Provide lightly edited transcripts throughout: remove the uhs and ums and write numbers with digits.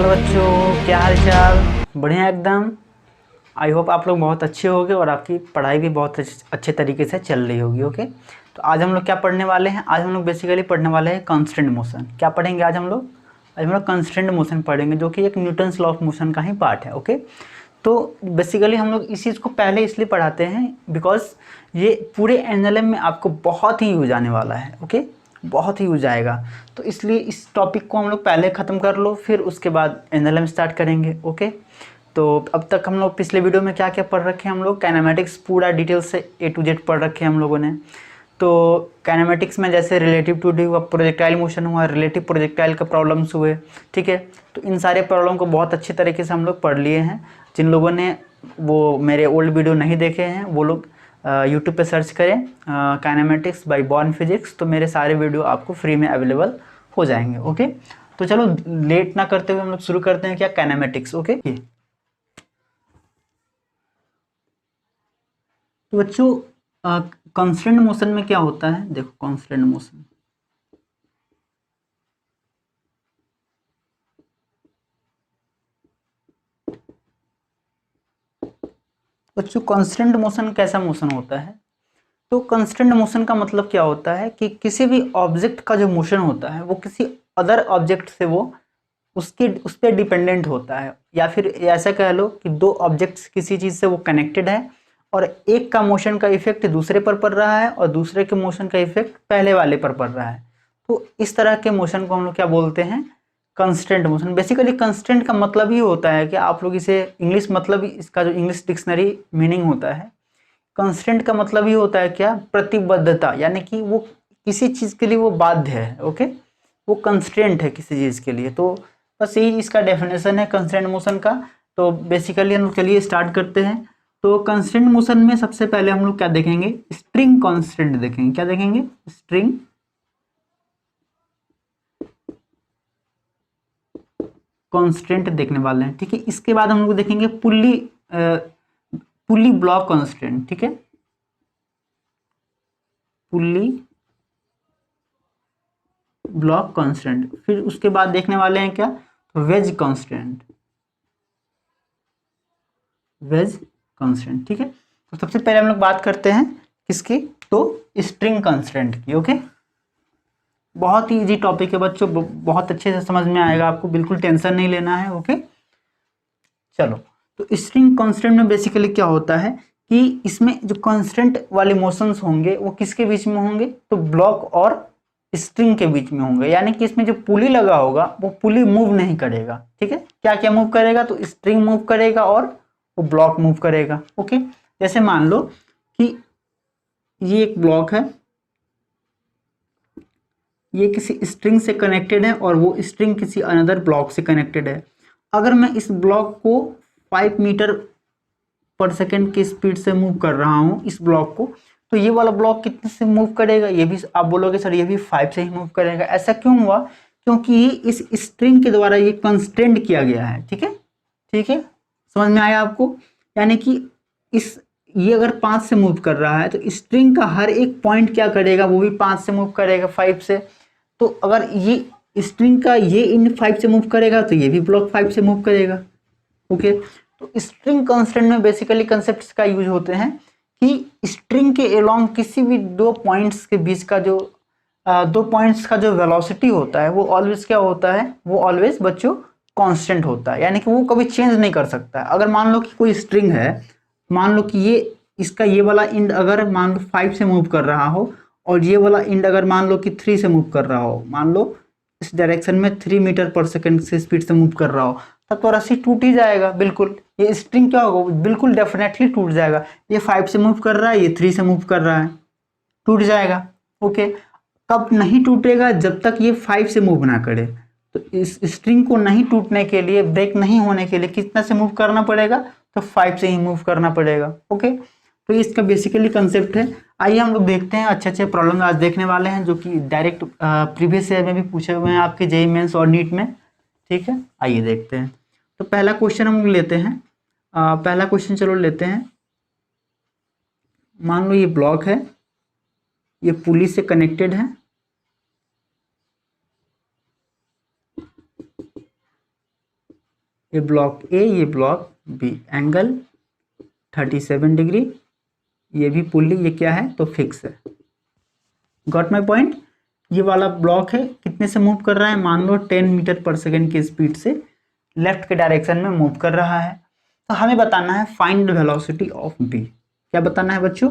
Hello बच्चों, क्या हाल चाल। बढ़िया एकदम। आई होप आप लोग बहुत अच्छे होंगे और आपकी पढ़ाई भी बहुत अच्छे तरीके से चल रही होगी। ओके, तो आज हम लोग क्या पढ़ने वाले हैं? आज हम लोग बेसिकली पढ़ने वाले हैं कांस्टेंट मोशन। क्या पढ़ेंगे आज हम लोग? आज हम लोग कांस्टेंट मोशन पढ़ेंगे, जो कि एक न्यूटन्स लॉ ऑफ मोशन का ही पार्ट है। ओके, तो बेसिकली हम लोग इस चीज़ को पहले इसलिए पढ़ाते हैं बिकॉज ये पूरे एनएलएम में आपको बहुत ही यूज आने वाला है। ओके, बहुत ही यूज आएगा, तो इसलिए इस टॉपिक को हम लोग पहले ख़त्म कर लो, फिर उसके बाद एनएलएम स्टार्ट करेंगे। ओके, तो अब तक हम लोग पिछले वीडियो में क्या क्या पढ़ रखे हैं? हम लोग काइनेमेटिक्स पूरा डिटेल से A to Z पढ़ रखे हैं हम लोगों ने। तो काइनेमेटिक्स में जैसे रिलेटिव टू डी हुआ, प्रोजेक्टाइल मोशन हुआ, रिलेटिव प्रोजेक्टाइल का प्रॉब्लम्स हुए, ठीक है। तो इन सारे प्रॉब्लम को बहुत अच्छे तरीके से हम लोग पढ़ लिए हैं। जिन लोगों ने वो मेरे ओल्ड वीडियो नहीं देखे हैं वो लोग यूट्यूब पे सर्च करें काइनेमेटिक्स बाय बॉर्न फिजिक्स, तो मेरे सारे वीडियो आपको फ्री में अवेलेबल हो जाएंगे। ओके, तो चलो लेट ना करते हुए हम लोग शुरू करते हैं क्या काइनेमेटिक्स। ओके, तो बच्चों कांस्टेंट मोशन में क्या होता है? देखो कांस्टेंट मोशन, बच्चों कांस्टेंट मोशन कैसा मोशन होता है? तो कांस्टेंट मोशन का मतलब क्या होता है कि किसी भी ऑब्जेक्ट का जो मोशन होता है वो किसी अदर ऑब्जेक्ट से वो उसकी उस पर डिपेंडेंट होता है, या फिर ऐसा कह लो कि दो ऑब्जेक्ट्स किसी चीज़ से वो कनेक्टेड है और एक का मोशन का इफेक्ट दूसरे पर पड़ रहा है और दूसरे के मोशन का इफेक्ट पहले वाले पर पड़ रहा है। तो इस तरह के मोशन को हम लोग क्या बोलते हैं? Constant motion. बेसिकली कंस्टेंट का मतलब ही होता है कि आप लोग इसे इंग्लिश मतलब इसका जो इंग्लिश डिक्शनरी मीनिंग होता है, कंस्टेंट का मतलब ही होता है क्या? प्रतिबद्धता, यानी कि वो किसी चीज़ के लिए वो बाध्य है। ओके, वो कंस्टेंट है किसी चीज़ के लिए। तो बस यही इसका डेफिनेशन है कंस्टेंट मोशन का। तो बेसिकली हम लोग चलिए स्टार्ट करते हैं। तो कंस्टेंट मोशन में सबसे पहले हम लोग क्या देखेंगे? स्ट्रिंग कांस्टेंट देखेंगे। क्या देखेंगे? स्ट्रिंग कांस्टेंट देखने वाले हैं, ठीक है। इसके बाद हम लोग देखेंगे पुल्ली ब्लॉक कांस्टेंट, ठीक है। Pulley block constant. फिर उसके बाद देखने वाले हैं क्या? वेज कांस्टेंट, वेज कांस्टेंट, ठीक है। तो सबसे पहले हम लोग बात करते हैं किसकी? तो स्ट्रिंग कांस्टेंट की। ओके, बहुत ही इजी टॉपिक है बच्चों, बहुत अच्छे से समझ में आएगा आपको, बिल्कुल टेंशन नहीं लेना है। ओके, चलो। तो स्ट्रिंग कांस्टेंट में बेसिकली क्या होता है कि इसमें जो कांस्टेंट वाले मोशंस होंगे वो किसके बीच में होंगे? तो ब्लॉक और स्ट्रिंग के बीच में होंगे, यानी कि इसमें जो पुली लगा होगा वो पुली मूव नहीं करेगा, ठीक है। क्या क्या मूव करेगा? तो स्ट्रिंग मूव करेगा और वो ब्लॉक मूव करेगा। ओके, जैसे मान लो कि ये एक ब्लॉक है, ये किसी स्ट्रिंग से कनेक्टेड है और वो स्ट्रिंग किसी अनदर ब्लॉक से कनेक्टेड है। अगर मैं इस ब्लॉक को 5 मीटर पर सेकेंड की स्पीड से मूव कर रहा हूँ इस ब्लॉक को, तो ये वाला ब्लॉक कितने से मूव करेगा? ये भी आप बोलोगे सर ये भी 5 से ही मूव करेगा। ऐसा क्यों हुआ? क्योंकि इस स्ट्रिंग के द्वारा ये कंस्ट्रेंट किया गया है, ठीक है। ठीक है, समझ में आया आपको? यानी कि इस ये अगर 5 से मूव कर रहा है तो स्ट्रिंग का हर एक पॉइंट क्या करेगा? वो भी 5 से मूव करेगा, 5 से। तो अगर ये स्ट्रिंग का ये इन 5 से मूव करेगा तो ये भी ब्लॉक 5 से मूव करेगा। ओके, तो स्ट्रिंग कांस्टेंट में बेसिकली कंसेप्ट्स का यूज होते हैं कि स्ट्रिंग के अलोंग किसी भी दो पॉइंट्स के बीच का जो दो पॉइंट्स का जो वेलोसिटी होता है वो ऑलवेज क्या होता है? वो ऑलवेज बच्चों कांस्टेंट होता है, यानी कि वो कभी चेंज नहीं कर सकता है। अगर मान लो कि कोई स्ट्रिंग है, मान लो कि ये इसका ये वाला इंड अगर मान लो 5 से मूव कर रहा हो और ये वाला इंड अगर मान लो कि 3 से मूव कर रहा हो, मान लो इस डायरेक्शन में 3 मीटर पर सेकंड से स्पीड से मूव कर रहा हो, तब तो रस्सी टूट ही जाएगा बिल्कुल। ये स्ट्रिंग क्या होगा? बिल्कुल डेफिनेटली टूट जाएगा। ये 5 से मूव कर रहा है, ये 3 से मूव कर रहा है, टूट जाएगा। ओके, कब नहीं टूटेगा? जब तक ये 5 से मूव ना करे। तो इस स्ट्रिंग को नहीं टूटने के लिए, ब्रेक नहीं होने के लिए कितना से मूव करना पड़ेगा? तो 5 से ही मूव करना पड़ेगा। ओके, तो इसका बेसिकली कंसेप्ट है। आइए हम लोग देखते हैं, अच्छे अच्छे प्रॉब्लम आज देखने वाले हैं जो कि डायरेक्ट प्रीवियस ईयर में भी पूछे हुए हैं आपके जेईई मेंस और नीट में, ठीक है। आइए देखते हैं। तो पहला क्वेश्चन हम लेते हैं। पहला क्वेश्चन चलो लेते हैं। मान लो ये ब्लॉक है, ये पुली से कनेक्टेड है, ये ब्लॉक ए, ये ब्लॉक बी, एंगल 37 डिग्री, ये भी पुल्ली, ये क्या है तो फिक्स है। Got my point. ये वाला ब्लॉक है, कितने से मूव कर रहा है, मान लो 10 मीटर पर सेकेंड की स्पीड से लेफ्ट के डायरेक्शन में मूव कर रहा है। तो हमें बताना है find the velocity of B. क्या बताना है बच्चों,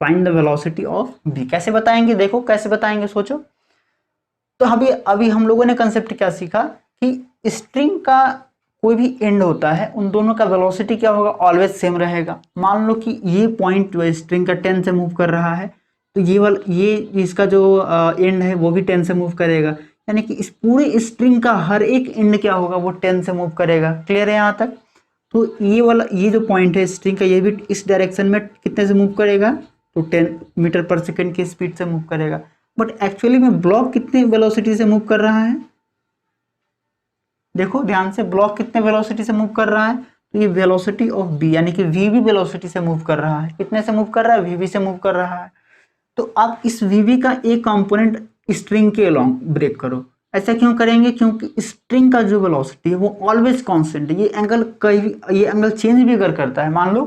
find the velocity of B. कैसे बताएंगे, देखो कैसे बताएंगे, सोचो। तो अभी हम लोगों ने कंसेप्ट क्या सीखा कि स्ट्रिंग का कोई भी एंड होता है, उन दोनों का वेलोसिटी क्या होगा, ऑलवेज सेम रहेगा। मान लो कि ये पॉइंट जो है स्ट्रिंग का 10 से मूव कर रहा है, तो ये इसका जो एंड है वो भी 10 से मूव करेगा, यानी कि इस पूरे स्ट्रिंग का हर एक एंड क्या होगा, वो 10 से मूव करेगा। क्लियर है यहाँ तक। तो ये जो पॉइंट है स्ट्रिंग का, ये भी इस डायरेक्शन में कितने से मूव करेगा, तो 10 मीटर पर सेकेंड की स्पीड से मूव करेगा। बट एक्चुअली में ब्लॉक कितने वेलोसिटी से मूव कर रहा है, देखो ध्यान से, ब्लॉक कितने वेलोसिटी से मूव कर रहा है, तो ये वेलोसिटी ऑफ बी यानी कि वी भी वेलोसिटी से मूव कर रहा है। कितने से मूव कर रहा है, वी भी से मूव कर रहा है। तो आप इस वी का एक कंपोनेंट स्ट्रिंग के अलोंग ब्रेक करो। ऐसा क्यों करेंगे, क्योंकि स्ट्रिंग का जो वेलोसिटी है वो ऑलवेज कांस्टेंट है। ये एंगल चेंज भी अगर करता है, मान लो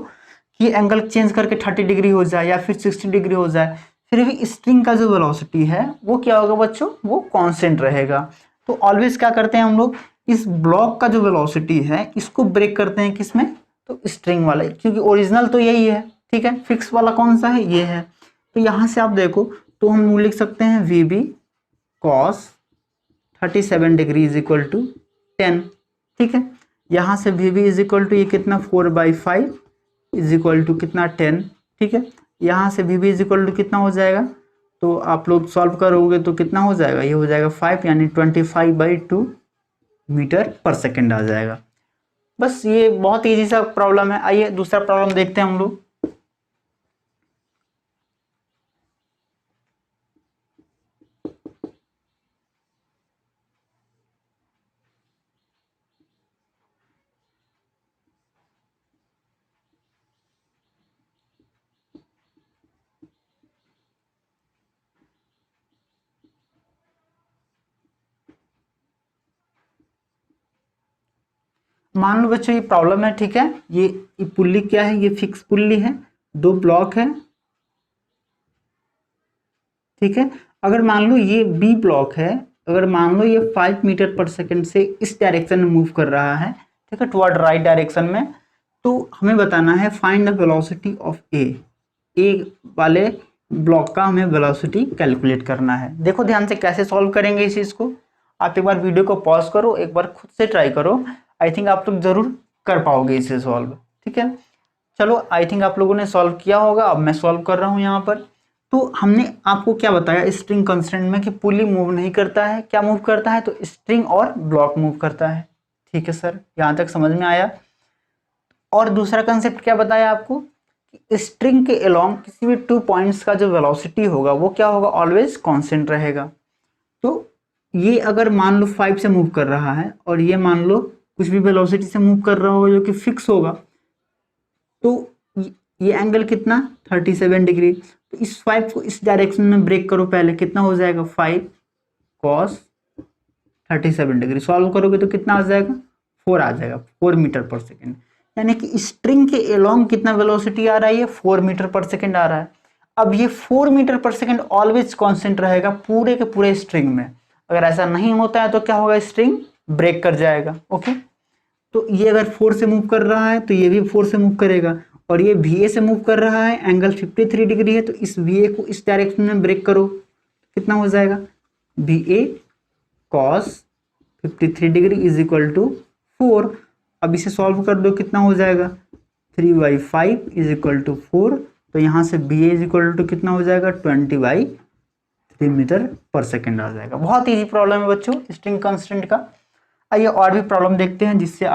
कि एंगल चेंज करके 30 डिग्री हो जाए या फिर 60 डिग्री हो जाए, फिर भी स्ट्रिंग का जो वेलोसिटी है वो क्या होगा बच्चों, वो कांस्टेंट रहेगा। तो ऑलवेज क्या करते हैं हम लोग, इस ब्लॉक का जो वेलोसिटी है इसको ब्रेक करते हैं, किसमें, तो स्ट्रिंग वाले, क्योंकि ओरिजिनल तो यही है, ठीक है। फिक्स वाला कौन सा है, ये है। तो यहां से आप देखो तो हम लिख सकते हैं V B cos 37 degree is equal to 10, ठीक है। यहां से V B is equal to ये कितना 4/5 इज इक्वल टू कितना 10, ठीक है। यहाँ से V B is equal to कितना हो जाएगा, तो आप लोग सॉल्व करोगे तो कितना हो जाएगा, ये हो जाएगा 5 यानी 25/2 मीटर पर सेकेंड आ जाएगा। बस ये बहुत ईजी सा प्रॉब्लम है। आइए दूसरा प्रॉब्लम देखते हैं हम लोग। मान लो बच्चों ये प्रॉब्लम है, ठीक है। ये पुल्ली क्या है, ये फिक्स पुल्ली है, दो ब्लॉक है, ठीक है। अगर मान लो ये बी ब्लॉक है, अगर मान लो ये 5 मीटर पर सेकेंड से इस डायरेक्शन में मूव कर रहा है, ठीक है, टुवर्ड राइट डायरेक्शन में, तो हमें बताना है फाइंड द वेलोसिटी ऑफ ए वाले ब्लॉक का हमें वेलोसिटी कैलकुलेट करना है। देखो ध्यान से कैसे सॉल्व करेंगे इस चीज को। आप एक बार वीडियो को पॉज करो, एक बार खुद से ट्राई करो, आई थिंक आप लोग जरूर कर पाओगे इसे सॉल्व, ठीक है। चलो आई थिंक आप लोगों ने सॉल्व किया होगा, अब मैं सॉल्व कर रहा हूं यहाँ पर। तो हमने आपको क्या बताया स्ट्रिंग कंस्ट्रेंट में कि पुली मूव नहीं करता है, क्या मूव करता है, तो स्ट्रिंग और ब्लॉक मूव करता है, ठीक है सर, यहाँ तक समझ में आया। और दूसरा कंसेप्ट क्या बताया आपको कि स्ट्रिंग के अलोंग किसी भी 2 पॉइंट्स का जो वेलोसिटी होगा वो क्या होगा, ऑलवेज कांस्टेंट रहेगा। तो ये अगर मान लो 5 से मूव कर रहा है और ये मान लो कुछ भी वेलोसिटी से मूव कर रहा होगा जो कि फिक्स होगा, तो ये एंगल कितना 37 डिग्री। तो इस 5 को इस डायरेक्शन में ब्रेक करो, पहले कितना हो जाएगा 5 cos 37 डिग्री। सॉल्व करोगे तो कितना आ जाएगा 4 आ जाएगा, 4 मीटर पर सेकेंड। यानी कि स्ट्रिंग के अलोंग कितना वेलोसिटी आ रहा है, ये 4 मीटर पर सेकेंड आ रहा है। अब ये 4 मीटर पर सेकेंड ऑलवेज कांस्टेंट रहेगा पूरे के पूरे स्ट्रिंग में। अगर ऐसा नहीं होता है तो क्या होगा, स्ट्रिंग ब्रेक कर जाएगा। ओके, तो ये अगर 4 से मूव कर रहा है तो ये भी 4 से मूव करेगा, और ये VA से मूव कर रहा है, एंगल 53 डिग्री है, तो इस VA को इस डायरेक्शन में ब्रेक करो, कितना हो जाएगा VA cos 53 degree is equal to 4। अब इसे सॉल्व कर दो, कितना हो जाएगा 3/5 इज इक्वल टू 4। तो यहाँ से BA इज इक्वल टू कितना हो जाएगा 20/3 मीटर पर सेकेंड आ जाएगा। बहुत ईजी प्रॉब्लम है बच्चों स्ट्रिंग कांस्टेंट का। आइए और भी प्रॉब्लम देखते हैं जिससे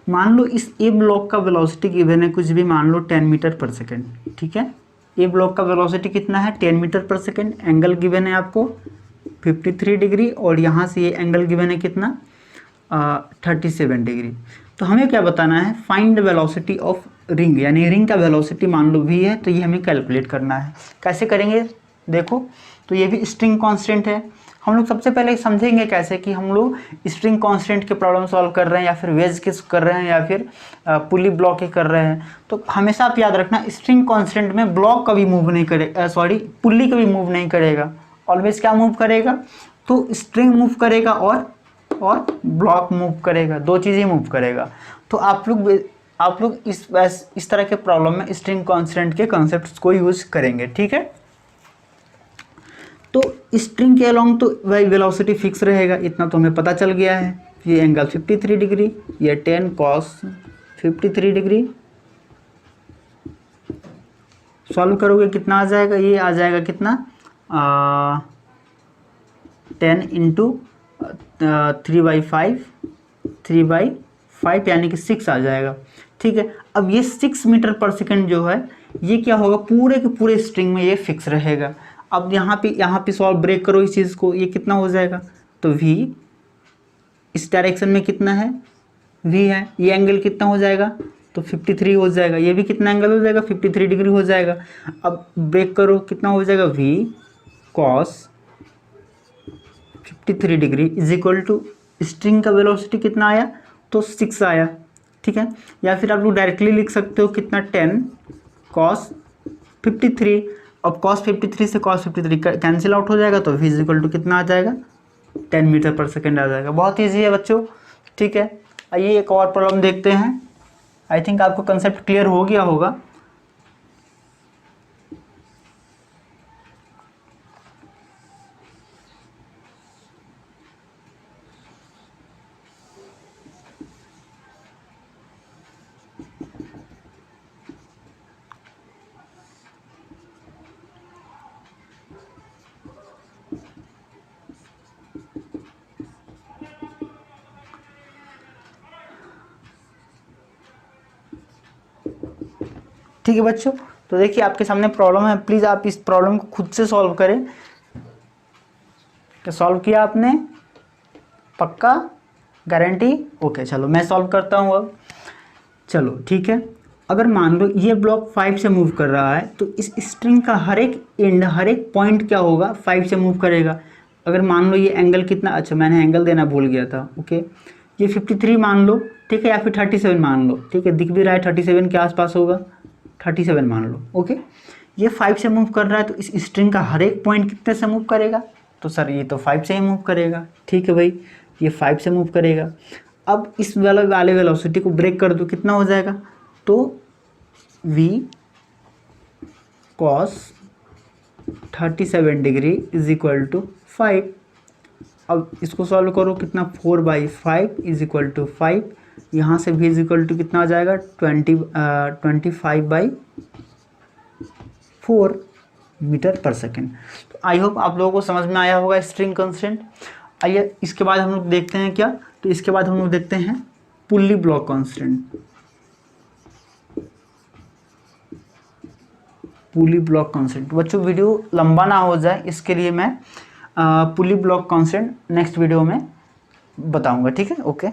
मान लो इस ए ब्लॉक का वेलोसिटी गिवन है कुछ भी, मान लो 10 मीटर पर सेकेंड, ठीक है। ए ब्लॉक का वेलोसिटी कितना है 10 मीटर पर सेकेंड, एंगल गिवन है आपको 53 डिग्री, और यहाँ से ये एंगल गिवन है कितना 37 डिग्री। तो हमें क्या बताना है, find the velocity of ring, यानी रिंग का वेलोसिटी मान लो v है, तो ये हमें कैलकुलेट करना है। कैसे करेंगे देखो, तो ये भी स्ट्रिंग कांस्टेंट है। हम लोग सबसे पहले समझेंगे कैसे कि हम लोग स्ट्रिंग कांस्टेंट के प्रॉब्लम सॉल्व कर रहे हैं, या फिर वेज के कर रहे हैं, या फिर पुली ब्लॉक के कर रहे हैं। तो हमेशा आप याद रखना, स्ट्रिंग कांस्टेंट में ब्लॉक कभी मूव नहीं करेगा, सॉरी पुली कभी मूव नहीं करेगा, ऑलवेज क्या मूव करेगा, तो स्ट्रिंग मूव करेगा और ब्लॉक मूव करेगा, दो चीज़ें मूव करेगा। तो आप लोग इस तरह के प्रॉब्लम में स्ट्रिंग कांस्टेंट के कॉन्सेप्ट्स को यूज करेंगे, ठीक है। तो स्ट्रिंग के अलोंग तो भाई वेलोसिटी फिक्स रहेगा, इतना तो हमें पता चल गया है। ये एंगल 53 डिग्री, ये 10 cos 53 डिग्री। सॉल्व करोगे कितना आ जाएगा, ये आ जाएगा कितना 10 इंटू 3/5 यानी कि 6 आ जाएगा, ठीक है। अब ये 6 मीटर पर सेकेंड जो है, ये क्या होगा, पूरे के पूरे स्ट्रिंग में ये फिक्स रहेगा। अब यहाँ पे सॉल्व ब्रेक करो इस चीज़ को, ये कितना हो जाएगा, तो v इस डायरेक्शन में कितना है, v है, ये एंगल कितना हो जाएगा, तो 53 हो जाएगा। ये भी कितना एंगल हो जाएगा, 53 डिग्री हो जाएगा। अब ब्रेक करो, कितना हो जाएगा, v cos 53 degree is equal to string का वेलोसिटी कितना आया, तो 6 आया, ठीक है। या फिर आप लोग डायरेक्टली लिख सकते हो कितना 10 cos 53। अब cos 53 से cos 53 कैंसिल आउट हो जाएगा, तो v इज इक्वल टू कितना आ जाएगा 10 मीटर पर सेकेंड आ जाएगा। बहुत ईजी है बच्चों, ठीक है। आइए एक और प्रॉब्लम देखते हैं। आई थिंक आपको कंसेप्ट क्लियर हो गया होगा। ठीक है बच्चों, तो देखिए आपके सामने प्रॉब्लम है, प्लीज़ आप इस प्रॉब्लम को खुद से सॉल्व करें। क्या सॉल्व किया आपने, पक्का, गारंटी? ओके, चलो मैं सॉल्व करता हूँ अब। चलो ठीक है, अगर मान लो ये ब्लॉक 5 से मूव कर रहा है, तो इस स्ट्रिंग का हर एक एंड, हर एक पॉइंट क्या होगा, 5 से मूव करेगा। अगर मान लो ये एंगल कितना, अच्छा मैंने एंगल देना भूल गया था, ओके, ये 53 मान लो, ठीक है, या फिर 37 मान लो, ठीक है, दिख भी रहा है 37 के आसपास होगा, 37 मान लो, ओके। ये 5 से मूव कर रहा है, तो इस स्ट्रिंग का हर एक पॉइंट कितने से मूव करेगा, तो सर ये तो 5 से ही मूव करेगा, ठीक है भाई, ये 5 से मूव करेगा। अब इस वाले वेलोसिटी को ब्रेक कर दो, कितना हो जाएगा, तो v cos 37 degree is equal to 5। अब इसको सॉल्व करो, कितना 4/5 इज इक्वल टू 5। यहाँ से v इज इक्वल टू कितना आ जाएगा 25/4 मीटर पर सेकेंड। तो आई होप आप लोगों को समझ में आया होगा स्ट्रिंग कांस्टेंट। आइए इसके बाद हम लोग देखते हैं क्या, तो इसके बाद हम लोग देखते हैं पुली ब्लॉक कांस्टेंट। पुली ब्लॉक कांस्टेंट, बच्चों वीडियो लंबा ना हो जाए इसके लिए मैं पुली ब्लॉक कांस्टेंट नेक्स्ट वीडियो में बताऊंगा, ठीक है, ओके।